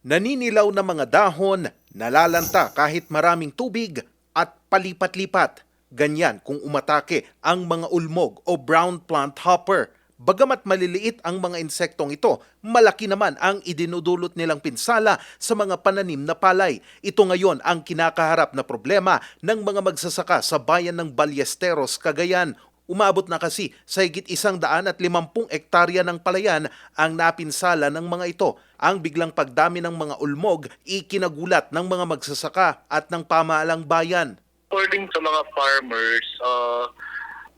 Naninilaw na mga dahon, nalalanta kahit maraming tubig at palipat-lipat. Ganyan kung umatake ang mga ulmog o brown plant hopper. Bagamat maliliit ang mga insektong ito, malaki naman ang idinudulot nilang pinsala sa mga pananim na palay. Ito ngayon ang kinakaharap na problema ng mga magsasaka sa bayan ng Ballesteros, Cagayan. Umabot na kasi sa higit 150 hektarya ng palayan ang napinsala ng mga ito. Ang biglang pagdami ng mga ulmog ikinagulat ng mga magsasaka at ng pamahalang bayan. According sa mga farmers,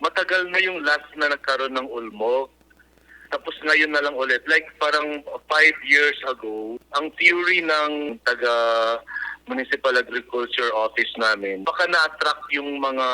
matagal na yung last na nagkaroon ng ulmog. Tapos ngayon na lang ulit. Like parang 5 years ago, ang theory ng taga Municipal Agriculture Office namin, baka na-attract yung mga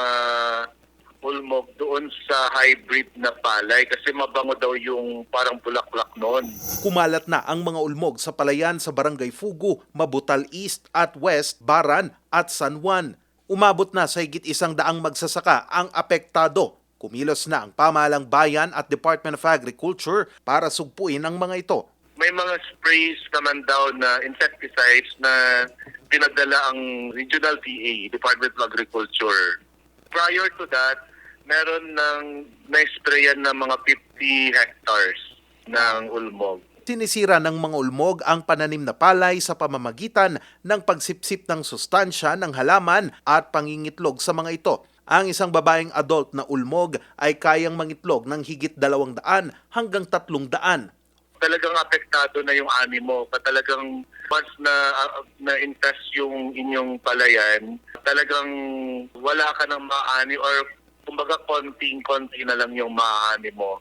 ulmog doon sa hybrid na palay kasi mabango daw yung parang bulaklak noon. Kumalat na ang mga ulmog sa palayan sa Barangay Fugu, Mabutal East at West, Baran at San Juan. Umabot na sa higit 100 magsasaka ang apektado. Kumilos na ang pamahalang bayan at Department of Agriculture para sugpuin ang mga ito. May mga sprays naman daw na insecticides na pinadala ang Regional PA, Department of Agriculture. Prior to that, meron ng na-sprayan na mga 50 hectares ng ulmog. Sinisira ng mga ulmog ang pananim na palay sa pamamagitan ng pagsipsip ng sustansya ng halaman at pangingitlog sa mga ito. Ang isang babaeng adult na ulmog ay kayang mangitlog ng higit 200 hanggang 300. Talagang apektado na yung animo. Talagang once na infest yung inyong palayan, talagang wala ka ng maani or kumbaga konting-konti na lang yung maani mo.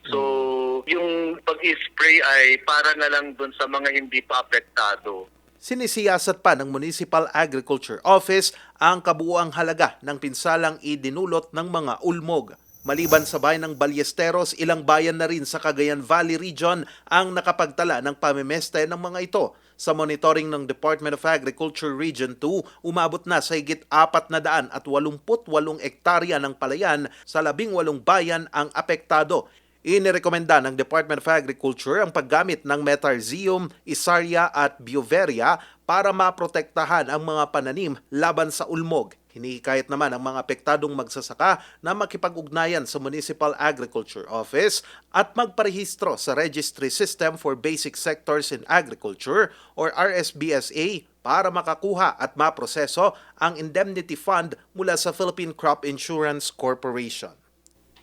So, yung pag-spray ay para na lang dun sa mga hindi pa apektado. Sinisiyasat pa ng Municipal Agriculture Office ang kabuuang halaga ng pinsalang idinulot ng mga ulmog. Maliban sa bayan ng Ballesteros, ilang bayan na rin sa Cagayan Valley Region ang nakapagtala ng pamimeste ng mga ito. Sa monitoring ng Department of Agriculture Region 2, umabot na sa higit 488 hektarya ng palayan sa 18 bayan ang apektado. Inirekomenda ng Department of Agriculture ang paggamit ng Metarhizium, Isaria at Bioveria para maprotektahan ang mga pananim laban sa ulmog. Hinihikayat naman ang mga apektadong magsasaka na makipag-ugnayan sa Municipal Agriculture Office at magparehistro sa Registry System for Basic Sectors in Agriculture or RSBSA para makakuha at maproseso ang indemnity fund mula sa Philippine Crop Insurance Corporation.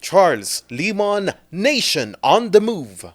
Charles Limon, Nation on the Move.